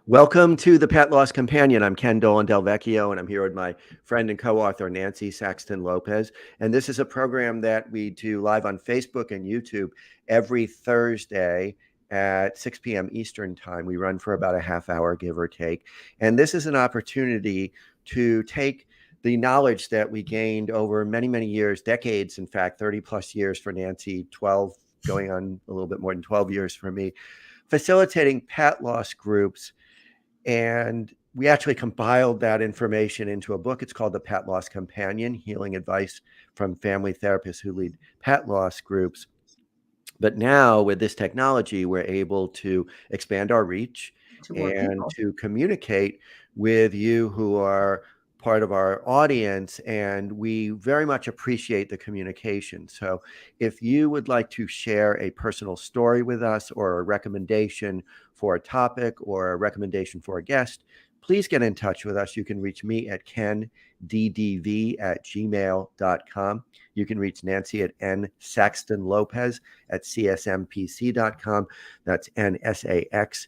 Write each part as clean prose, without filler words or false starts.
Welcome to the Pet Loss Companion. I'm Ken Dolan-Del Vecchio, and I'm here with my friend and co-author, Nancy Saxton-Lopez. And this is a program that we do live on Facebook and YouTube every Thursday at 6 p.m. Eastern Time. We run for about a half hour, give or take. And this is an opportunity to take the knowledge that we gained over many, many years, decades, in fact, 30 plus years for Nancy, 12, going on a little bit more than 12 years for me, facilitating pet loss groups. And we actually compiled that information into a book. It's called The Pet Loss Companion, Healing Advice from Family Therapists Who Lead Pet Loss Groups. But now with this technology, we're able to expand our reach and to communicate with you who are part of our audience. And we very much appreciate the communication. So if you would like to share a personal story with us or a recommendation for a topic or a recommendation for a guest, please get in touch with us. You can reach me at kenddv@gmail.com. You can reach Nancy at nsaxtonlopez at csmpc.com. That's nsaxtonlopez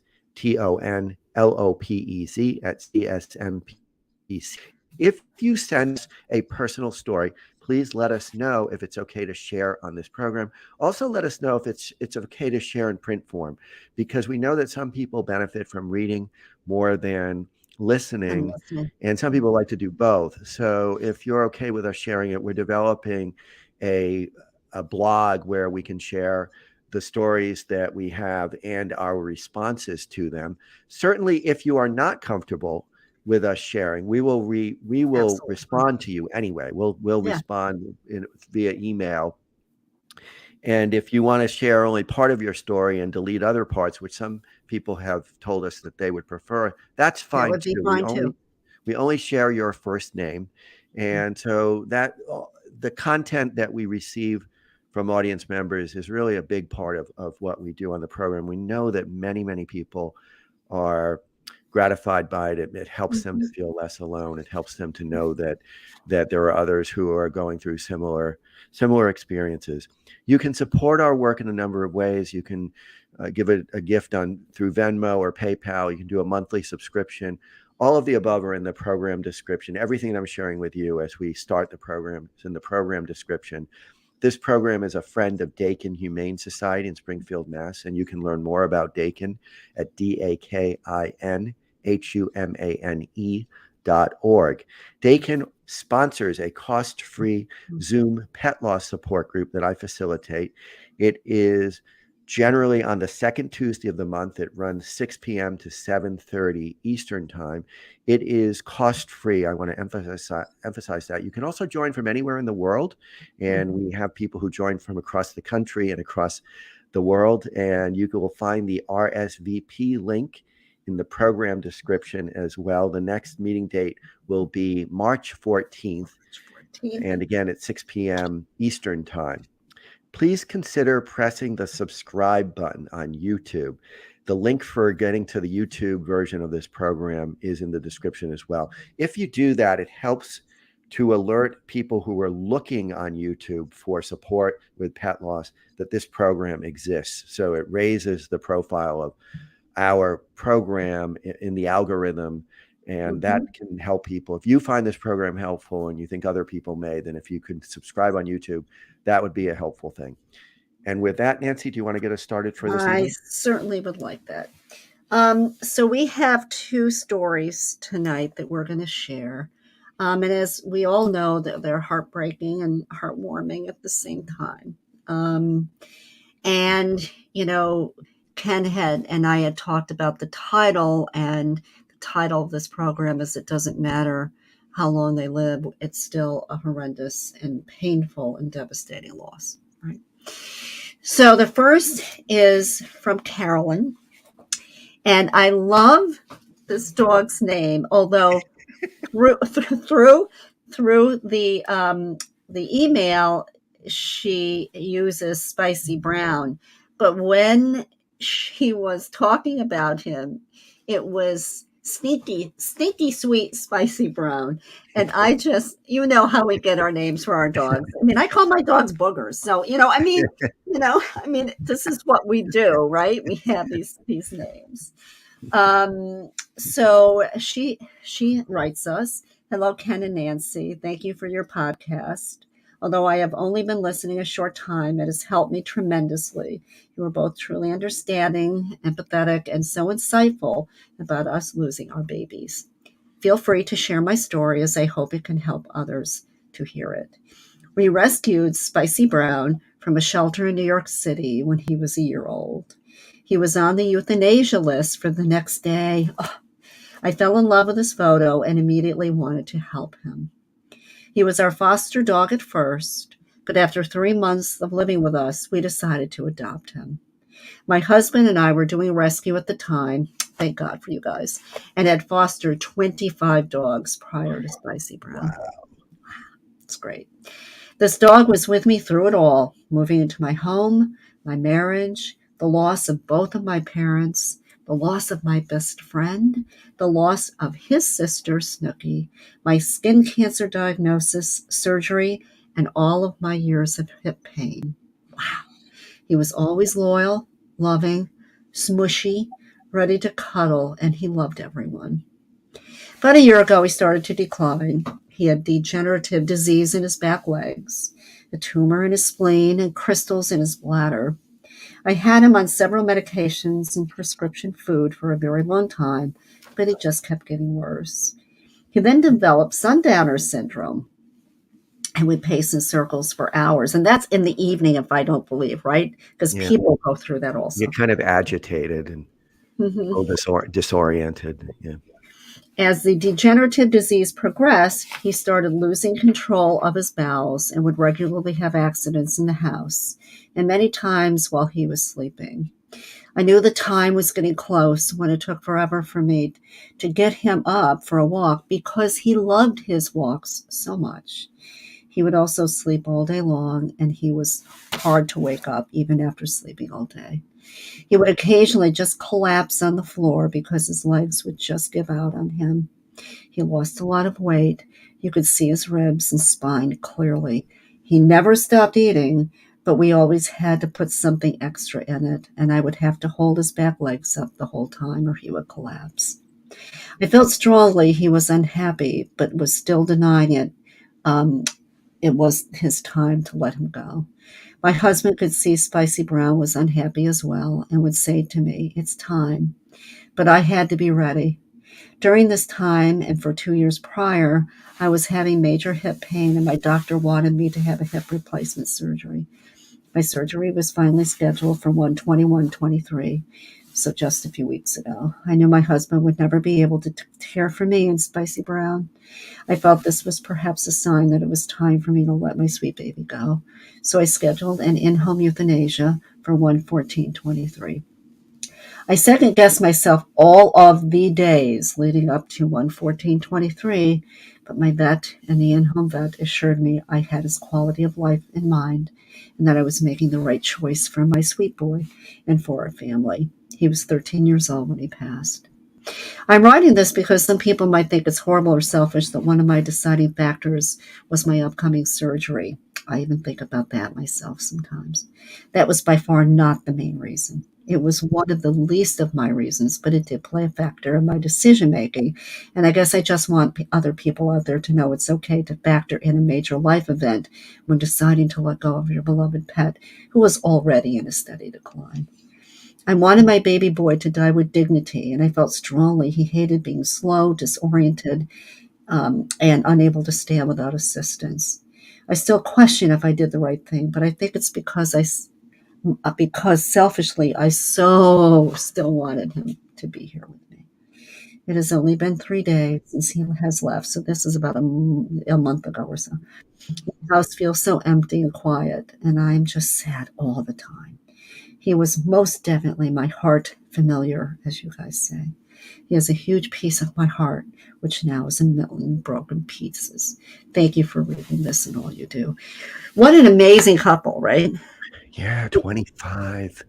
at csmpc. If you send us a personal story, please let us know if it's okay to share on this program. Also, let us know if it's okay to share in print form, because we know that some people benefit from reading more than listening, and some people like to do both. So if you're okay with us sharing it, we're developing a blog where we can share the stories that we have and our responses to them. Certainly, if you are not comfortable with us sharing, we will respond to you anyway. We'll respond via email. And if you want to share only part of your story and delete other parts, which some people have told us that they would prefer, that's fine too. We only share your first name. And so that the content that we receive from audience members is really a big part of what we do on the program. We know that many, many people are gratified by it. It helps them to feel less alone. It helps them to know that there are others who are going through similar experiences. You can support our work in a number of ways. You can give a gift through Venmo or PayPal. You can do a monthly subscription. All of the above are in the program description. Everything that I'm sharing with you as we start the program is in the program description. This program is a friend of Dakin Humane Society in Springfield, Mass. And you can learn more about Dakin at DAKINHUMANE.org. Dakin sponsors a cost-free Zoom pet loss support group that I facilitate. It is generally on the second Tuesday of the month. It runs 6 p.m. to 7:30 Eastern Time. It is cost-free. I want to emphasize that. You can also join from anywhere in the world, and we have people who join from across the country and across the world, and you will find the RSVP link in the program description as well. The next meeting date will be March 14th, and again at 6 p.m. Eastern Time. Please consider pressing the subscribe button on YouTube. The link for getting to the YouTube version of this program is in the description as well. If you do that, it helps to alert people who are looking on YouTube for support with pet loss that this program exists. So it raises the profile of our program in the algorithm, and that can help people. If you find this program helpful and you think other people may, then if you could subscribe on YouTube, that would be a helpful thing. And with that, Nancy, do you want to get us started for this evening? I certainly would like that. So we have two stories tonight that we're going to share. And as we all know, that they're heartbreaking and heartwarming at the same time. And, you know, Ken and I had talked about the title, and the title of this program is "It Doesn't Matter How Long They Live, It's Still a Horrendous and Painful and Devastating Loss." Right. So the first is from Carolyn, and I love this dog's name, although through the email she uses Spicey Brown, but when she was talking about him, it was sneaky sweet Spicey Brown. And I just, you know how we get our names for our dogs. I mean, I call my dogs boogers. So, this is what we do, right? We have these names. So she writes us, "Hello, Ken and Nancy. Thank you for your podcast. Although I have only been listening a short time, it has helped me tremendously. You are both truly understanding, empathetic, and so insightful about us losing our babies. Feel free to share my story as I hope it can help others to hear it. We rescued Spicey Brown from a shelter in New York City when he was a year old. He was on the euthanasia list for the next day. Oh, I fell in love with his photo and immediately wanted to help him. He was our foster dog at first, but after 3 months of living with us, we decided to adopt him. My husband and I were doing rescue at the time, thank God for you guys, and had fostered 25 dogs prior to Spicey Brown. Wow. It's great. This dog was with me through it all, moving into my home, my marriage, the loss of both of my parents, the loss of my best friend, the loss of his sister, Snooky, my skin cancer diagnosis, surgery, and all of my years of hip pain. Wow. He was always loyal, loving, smushy, ready to cuddle, and he loved everyone. About a year ago, he started to decline. He had degenerative disease in his back legs, a tumor in his spleen, and crystals in his bladder. I had him on several medications and prescription food for a very long time, but it just kept getting worse. He then developed sundowner syndrome and would pace in circles for hours. And that's in the evening, if I don't believe, right? Because Yeah. people go through that also. You're kind of agitated and Mhm. a little disoriented. Yeah. As the degenerative disease progressed, he started losing control of his bowels and would regularly have accidents in the house, and many times while he was sleeping. I knew the time was getting close when it took forever for me to get him up for a walk because he loved his walks so much. He would also sleep all day long, and he was hard to wake up even after sleeping all day. He would occasionally just collapse on the floor because his legs would just give out on him. He lost a lot of weight. You could see his ribs and spine clearly. He never stopped eating, but we always had to put something extra in it, and I would have to hold his back legs up the whole time or he would collapse. I felt strongly he was unhappy, but was still denying it. Um, it was his time to let him go. My husband could see Spicey Brown was unhappy as well and would say to me, "It's time." But I had to be ready. During this time and for 2 years prior, I was having major hip pain and my doctor wanted me to have a hip replacement surgery. My surgery was finally scheduled for 1/21/23, so just a few weeks ago. I knew my husband would never be able to care for me and Spicey Brown. I felt this was perhaps a sign that it was time for me to let my sweet baby go. So I scheduled an in-home euthanasia for 1/14/23. I second guessed myself all of the days leading up to 1/14/23, but my vet and the in-home vet assured me I had his quality of life in mind and that I was making the right choice for my sweet boy and for our family. He was 13 years old when he passed. I'm writing this because some people might think it's horrible or selfish that one of my deciding factors was my upcoming surgery. I even think about that myself sometimes. That was by far not the main reason. It was one of the least of my reasons, but it did play a factor in my decision making. And I guess I just want other people out there to know it's okay to factor in a major life event when deciding to let go of your beloved pet who was already in a steady decline. I wanted my baby boy to die with dignity, and I felt strongly he hated being slow, disoriented, and unable to stand without assistance. I still question if I did the right thing, but I think it's because selfishly I so still wanted him to be here with me. It has only been 3 days since he has left, so this is about a month ago or so. The house feels so empty and quiet, and I'm just sad all the time. He was most definitely my heart familiar, as you guys say. He has a huge piece of my heart, which now is a million broken pieces. Thank you for reading this and all you do. What an amazing couple, right? Yeah, 25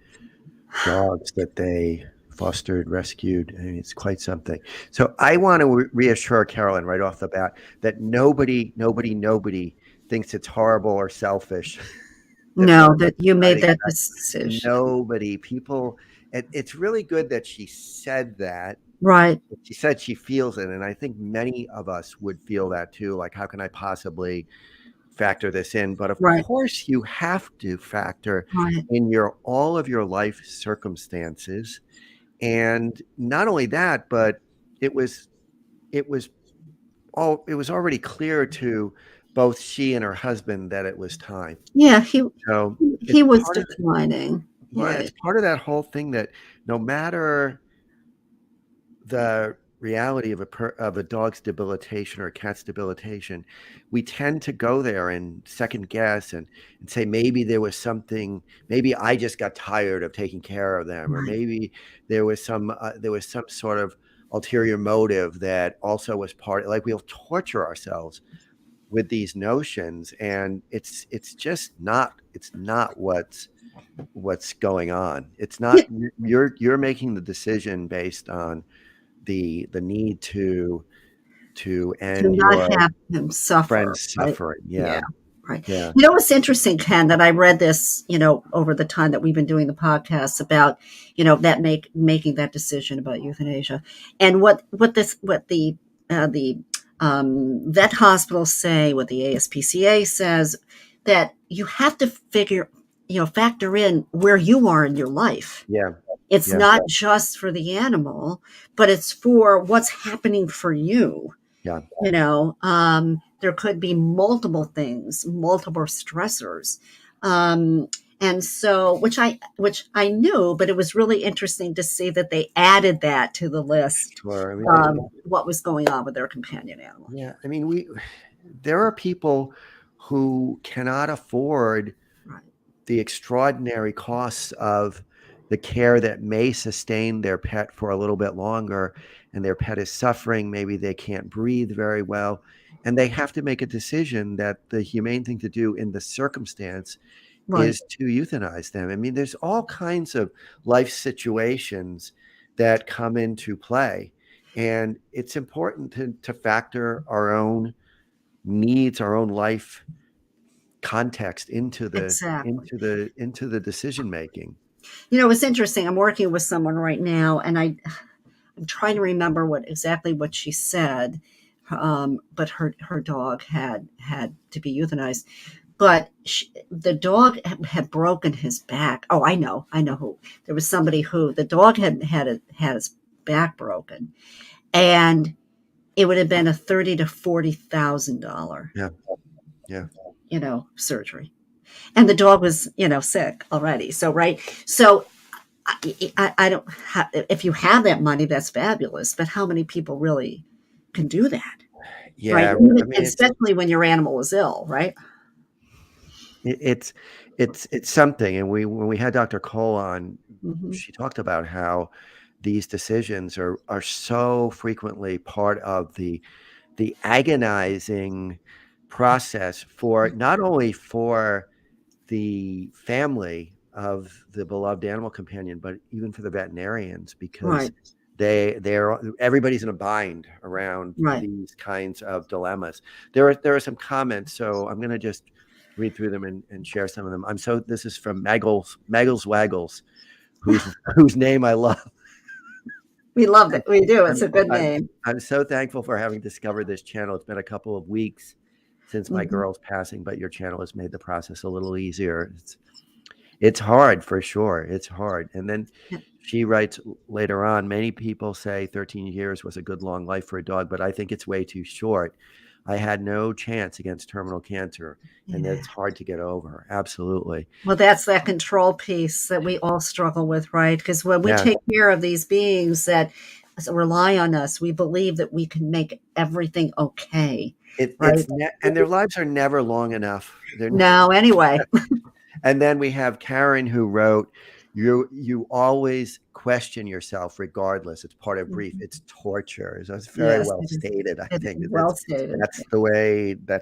dogs that they fostered, rescued. I mean, it's quite something. So I want to reassure Carolyn right off the bat that nobody thinks it's horrible or selfish. No, that you made that decision. Nobody. People, it's really good that she said that. Right. She said she feels it, and I think many of us would feel that too. Like, how can I possibly factor this in? But of Right. course, you have to factor Right. in your all of your life circumstances, and not only that, but it was it was it was already clear to both she and her husband that it was time. Yeah. So He it's was part of declining. yeah, it's Right. part of that whole thing that no matter the reality of of a dog's debilitation or a cat's debilitation, we tend to go there and second guess and say maybe there was something, maybe I just got tired of taking care of them, or Right. maybe there was some sort of ulterior motive that also was part, like we'll torture ourselves with these notions, and it's not what's going on. It's Yeah, not, you're making the decision based on the need to to end not your have him suffer. friend's Right. suffering. Yeah. Yeah, Right. yeah, You know what's interesting, Ken, that I read this, over the time that we've been doing the podcast about, that making that decision about euthanasia, and what the vet hospitals say, what the ASPCA says, that you have to factor in where you are in your life. yeah, It's yeah, not just for the animal, but it's for what's happening for you. yeah. There could be multiple things, multiple stressors. um, and so which I knew, but it was really interesting to see that they added that to the list. Sure. I mean, What was going on with their companion animal. yeah. I mean, there are people who cannot afford Right. the extraordinary costs of the care that may sustain their pet for a little bit longer, and their pet is suffering. Maybe they can't breathe very well, and they have to make a decision that the humane thing to do in the circumstance Right. is to euthanize them. I mean, there's all kinds of life situations that come into play, and it's important to factor our own needs, our own life context Exactly. into the decision making. It's interesting. I'm working with someone right now, and I'm trying to remember what she said. But her dog had to be euthanized. But the dog had broken his back. Oh, I know who. There was somebody who the dog had his back broken, and it would have been a $30,000 to $40,000, Yeah, yeah, surgery, and the dog was sick already. So right, so I don't have, if you have that money, that's fabulous. But how many people really can do that, right? yeah. I mean, Especially when your animal is ill, right? it's it's something. And when we had Dr. Cole on, Hmm. she talked about how these decisions are so frequently part of the agonizing process, for not only for the family of the beloved animal companion, but even for the veterinarians, because Right, they're everybody's in a bind around right. these kinds of dilemmas. There are some comments, so I'm going to just read through them and share some of them. This is from Maggles Waggles, whose name I love. We love it. We do. It's I'm, a good I'm, name. I'm so thankful for having discovered this channel. It's been a couple of weeks since my Hmm. girl's passing, but your channel has made the process a little easier. It's hard for sure. It's hard. And then she writes later on, many people say 13 years was a good long life for a dog, but I think it's way too short. I had no chance against terminal cancer, and Yeah. that's hard to get over. Absolutely. Well, that's that control piece that we all struggle with, right? Because when we Yeah. take care of these beings that rely on us, we believe that we can make everything okay, right? And their lives are never long enough. No, anyway. And then we have Karen, who wrote, you always question yourself regardless. It's part of grief. Mhm. It's torture. So it's very Yes, well stated. I it is think well stated. that's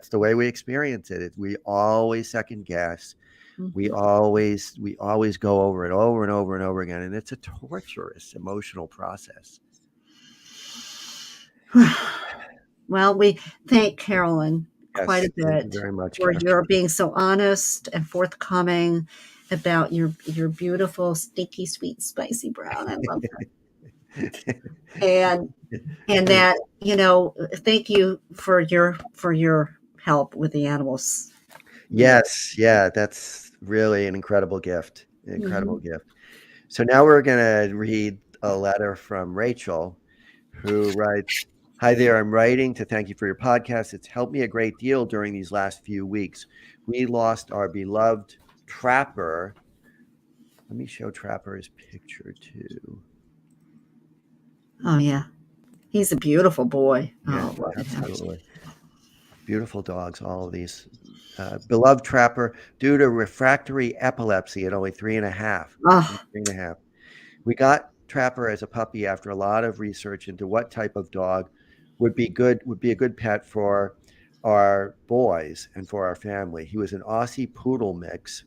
the way we experience it. We always second guess. Mhm. We always go over it over and over and over again. And it's a torturous emotional process. Well, we thank Carolyn quite Yes. a Thank you bit very much, for Karen. your being so honest and forthcoming, about your beautiful, stinky, sweet, spicy brown. I love her. And that, thank you for your help with the animals. Yes, yeah, that's really an incredible gift. Incredible Hmm. gift. So now we're going to read a letter from Rachel, who writes, "Hi there, I'm writing to thank you for your podcast. It's helped me a great deal during these last few weeks. We lost our beloved Trapper." Let me show Trapper's picture too. Oh yeah, he's a beautiful boy. Yeah, Oh, look at him. absolutely. Beautiful dogs, all of these. Beloved Trapper, due to refractory epilepsy at only 3.5. Oh, 3.5. We got Trapper as a puppy after a lot of research into what type of dog would be a good pet for our boys and for our family. He was an Aussie Poodle mix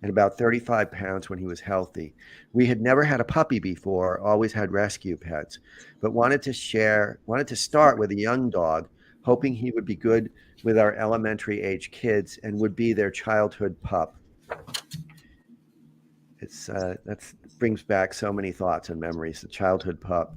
and about 35 pounds when he was healthy. We had never had a puppy before, always had rescue pets, but wanted to start with a young dog, hoping he would be good with our elementary age kids and would be their childhood pup. That's brings back so many thoughts and memories. The childhood pup.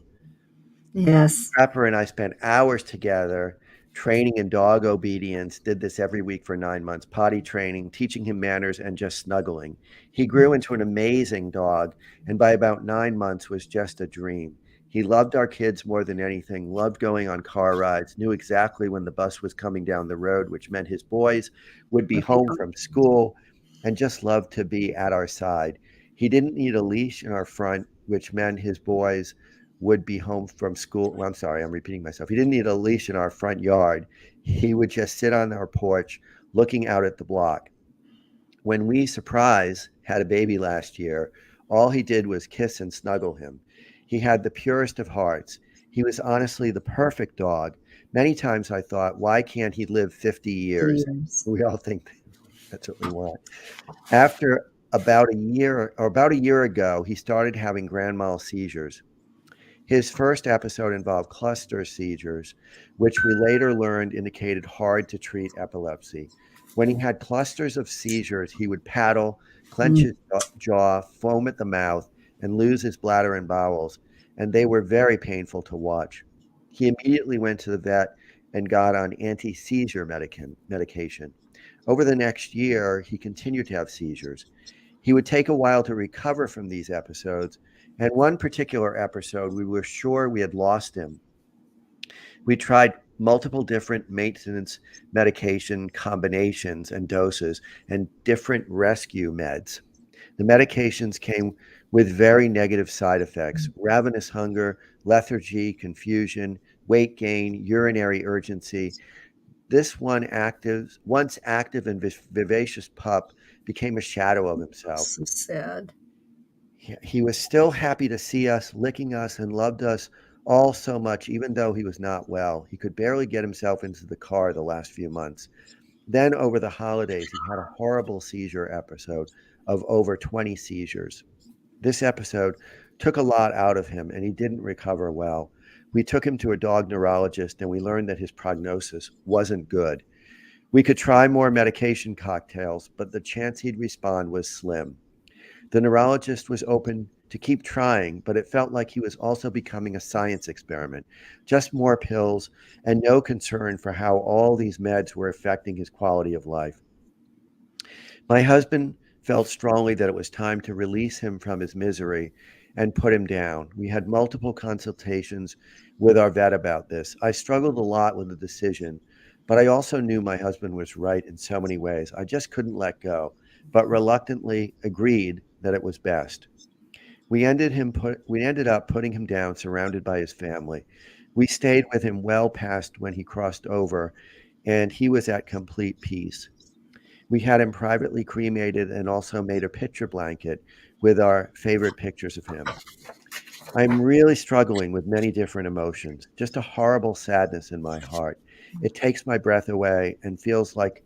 yes. Trapper and I spent hours together training in dog obedience. Did this every week for 9 months. Potty training, teaching him manners, and just snuggling. He grew into an amazing dog, and by about 9 months was just a dream. He loved our kids more than anything. Loved going on car rides. Knew exactly when the bus was coming down the road, which meant his boys would be home from school, and just loved to be at our side. He didn't need a leash in our front, which meant his boys would be home from school. Well, I'm sorry, I'm repeating myself. He didn't need a leash in our front yard. He would just sit on our porch looking out at the block. When we, surprise, had a baby last year, all he did was kiss and snuggle him. He had the purest of hearts. He was honestly the perfect dog. Many times I thought, why can't he live 50 years? Years. We all think that's what we want. After about a year ago, he started having grand mal seizures. His first episode involved cluster seizures, which we later learned indicated hard to treat epilepsy. When he had clusters of seizures, he would paddle, clench Mm. his jaw, foam at the mouth, and lose his bladder and bowels, and they were very painful to watch. He immediately went to the vet and got on anti-seizure medication. Over the next year, he continued to have seizures. He would take a while to recover from these episodes, and one particular episode, we were sure we had lost him. We tried multiple different maintenance medication combinations and doses and different rescue meds. The medications came with very negative side effects: ravenous hunger, lethargy, confusion, weight gain, urinary urgency. This once active and vivacious pup became a shadow of himself. So sad. He was still happy to see us, licking us, and loved us all so much, even though he was not well. He could barely get himself into the car the last few months. Then, over the holidays, he had a horrible seizure episode of over 20 seizures. This episode took a lot out of him, and he didn't recover well. We took him to a dog neurologist, and we learned that his prognosis wasn't good. We could try more medication cocktails, but the chance he'd respond was slim. The neurologist was open to keep trying, but it felt like he was also becoming a science experiment. Just more pills and no concern for how all these meds were affecting his quality of life. My husband felt strongly that it was time to release him from his misery and put him down. We had multiple consultations with our vet about this. I struggled a lot with the decision, but I also knew my husband was right in so many ways. I just couldn't let go, but reluctantly agreed that it was best. We ended up putting him down, surrounded by his family. We stayed with him well past when he crossed over, and he was at complete peace. We had him privately cremated and also made a picture blanket with our favorite pictures of him. I'm really struggling with many different emotions, just a horrible sadness in my heart. It takes my breath away and feels like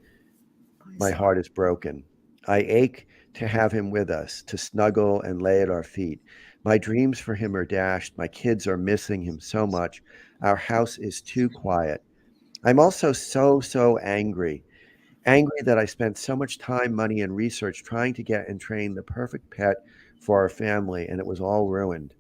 my heart is broken. I ache to have him with us, to snuggle and lay at our feet. My dreams for him are dashed. My kids are missing him so much. Our house is too quiet. I'm also so angry angry that I spent so much time, money, and research trying to get and train the perfect pet for our family, and it was all ruined.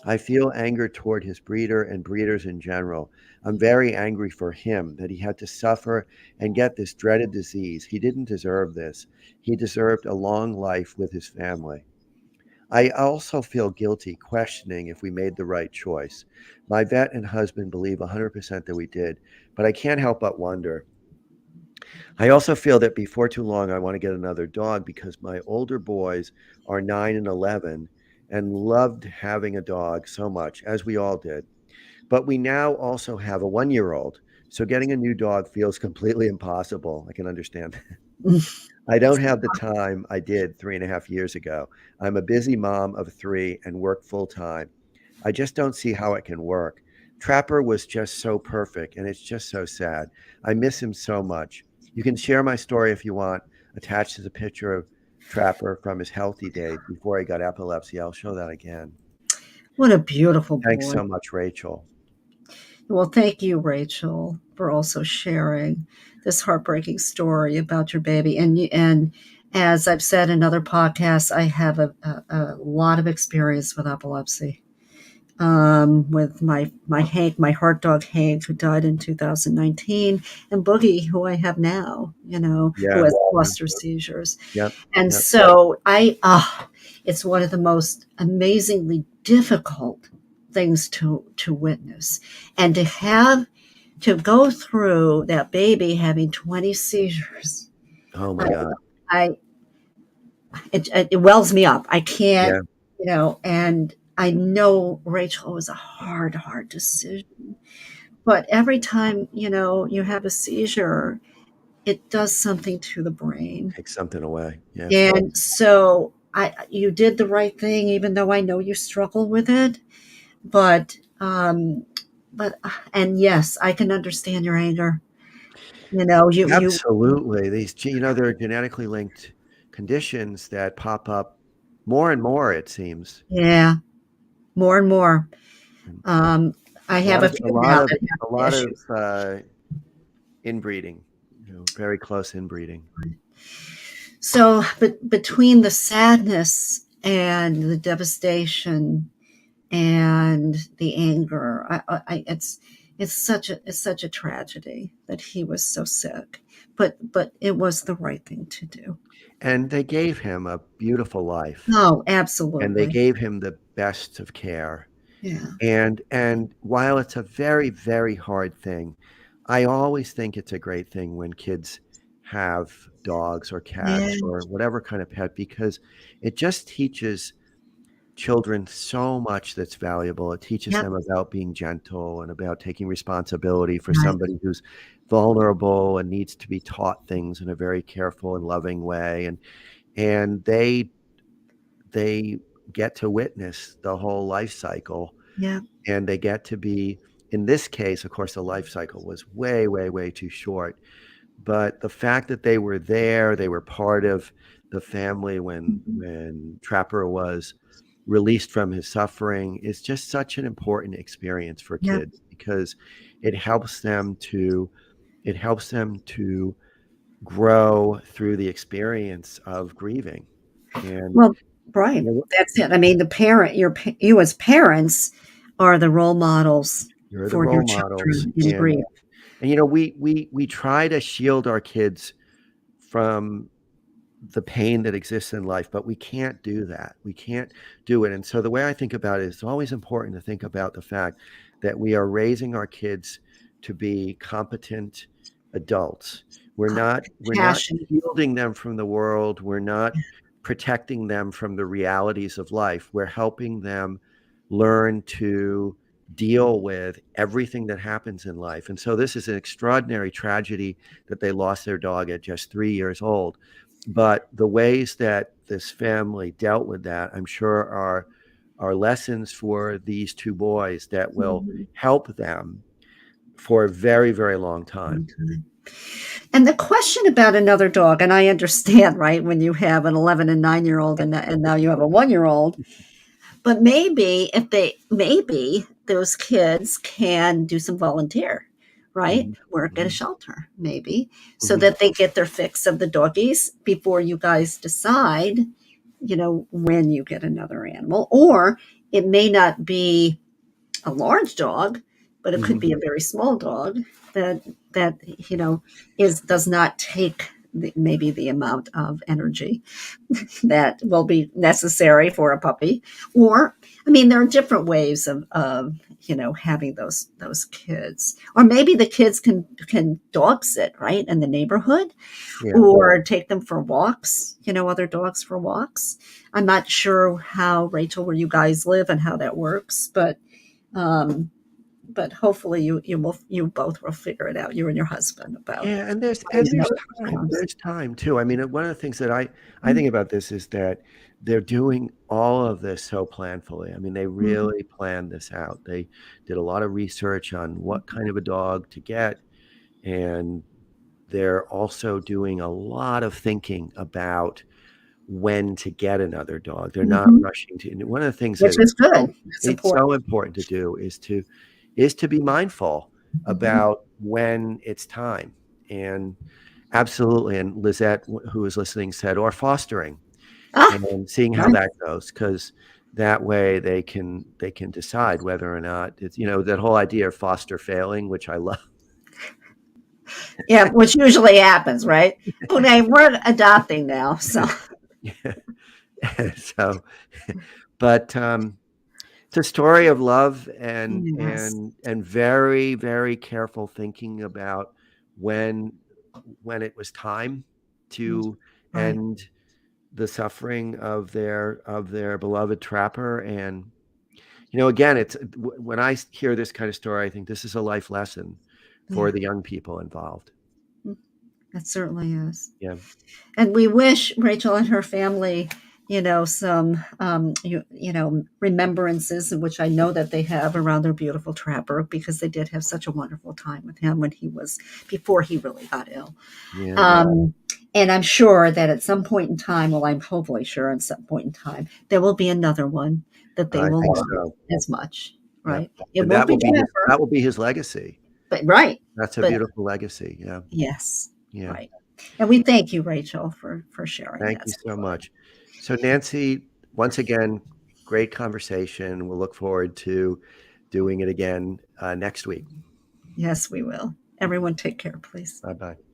I feel anger toward his breeder and breeders in general. I'm very angry for him that he had to suffer and get this dreaded disease. He didn't deserve this. He deserved a long life with his family. I also feel guilty questioning if we made the right choice. My vet and husband believe 100% that we did, but I can't help but wonder. I also feel that before too long, I want to get another dog because my older boys are 9 and 11 and loved having a dog so much, as we all did. But we now also have a 1 year old. So getting a new dog feels completely impossible. I can understand. I don't have the time I did 3.5 years ago. I'm a busy mom of three and work full time. I just don't see how it can work. Trapper was just so perfect, and it's just so sad. I miss him so much. You can share my story if you want. Attached is a picture of Trapper from his healthy days before he got epilepsy. I'll show that again. What a beautiful Thanks boy. so much, Rachel. Well, thank you, Rachel, for also sharing this heartbreaking story about your baby. And as I've said in other podcasts, I have a lot of experience with epilepsy. With my Hank, my heart dog Hank, who died in 2019, and Boogie, who I have now, who Yeah. has cluster seizures. Yep. And Yep. so it's one of the most amazingly difficult things to witness, and to go through that baby having 20 seizures. Oh my God. I it wells me up. I can't, Yeah. and I know, Rachel, it was a hard decision. But every time, you have a seizure, it does something to the brain. Take something away. Yeah. And so you did the right thing, even though I know you struggle with it. But, and yes, I can understand your anger. You, Absolutely. There are genetically linked conditions that pop up more and more, it seems. yeah, more and more. And Um, I a have lot a of few now that a have lot of issues. inbreeding, very close inbreeding. So, but between the sadness and the devastation and the anger, it's such a tragedy that he was so sick. But it was the right thing to do. And they gave him a beautiful life, Oh, and they absolutely. gave him the best of care. Yeah. And while it's a very, very hard thing, I always think it's a great thing when kids have dogs or Yeah. cats or whatever kind of pet, because it just teaches children so much that's valuable. It teaches Yep. them about being gentle and about taking responsibility for Right. somebody who's vulnerable and needs to be taught things in a very careful and loving way. And they get to witness the whole life cycle, Yeah. and they get to be, in this case, of course, the life cycle was way, way, way too short. But the fact that they were there, they were part of the family Mhm. when Trapper was released from his suffering is just such an important experience for Yep. kids, because it helps them to it helps them to grow through the experience of grieving. And Well, right. That's it. I mean, you as parents are the role models you're the for your role models, children in grief. and we try to shield our kids from the pain that exists in life, but we can't do that. We can't do it. And so the way I think about it is, it's always important to think about the fact that we are raising our kids to be competent adults. We're not Passion. shielding them from the world. We're not protecting them from the realities of life. We're helping them learn to deal with everything that happens in life. And so this is an extraordinary tragedy that they lost their dog at just 3 years old. But the ways that this family dealt with that, I'm sure, are lessons for these two boys that will Mhm. help them for a very, very long time. And the question about another dog, and I understand, right, when you have an 11 and 9-year-old and now you have a 1-year-old, but maybe those kids can do some volunteer, right? Mhm. Work at a Mhm. shelter, maybe, so Mhm. that they get their fix of the doggies before you guys decide, when you get another animal. Or it may not be a large dog, but it could Mhm. be a very small dog that is does not take maybe the amount of energy that will be necessary for a puppy. Or, I mean, there are different ways of having those kids. Or maybe the kids can dog sit right in the neighborhood, Yeah. or take them for walks, other dogs for walks. I'm not sure how, Rachel, where you guys live and how that works, um, but hopefully you both will figure it out, you and your husband, about Yeah, and there's ways and in there's which this time. comes. There's time too. I mean, one of the things that I think about this is that they're doing all of this so planfully. I mean, they Mhm, really planned this out. They did a lot of research on what kind of a dog to get, and they're also doing a lot of thinking about when to get another dog. They're not mhm, rushing to. And one of the things which that is good. It's it's important. so important to do is to be mindful Mhm. about when it's time. And absolutely. And Lizette, who is listening, said, or fostering, Ah, and seeing how right. that goes, because that way they can decide whether or not it's, that whole idea of foster failing, which I love. Yeah, which usually happens, right? Okay, we're adopting now, so Yeah. So, but it's a story of love and yes, and and very, very careful thinking about when when it was time to right. end the suffering of their beloved trapper. And again, it's when I hear this kind of story, I think this is a life lesson for Yeah, the young people involved. it certainly is. Yeah. And we wish Rachel and her family, some remembrances, which I know that they have around their beautiful trapper, because they did have such a wonderful time with him when he was before he really got ill. Yeah. Um, and I'm sure that at some point in time, well, I'm hopefully sure at some point in time, there will be another one that they I will think love so. as much, Yeah. right? It And won't that be will be his Trapper, that will be his legacy. but right. That's a But beautiful legacy. Yeah. yes, Yeah. right. And we thank you, Rachel, for sharing Thank that you so story. much. So, Nancy, once again, great conversation. We'll look forward to doing it again next week. Yes, we will. Everyone, take care, please. Bye bye.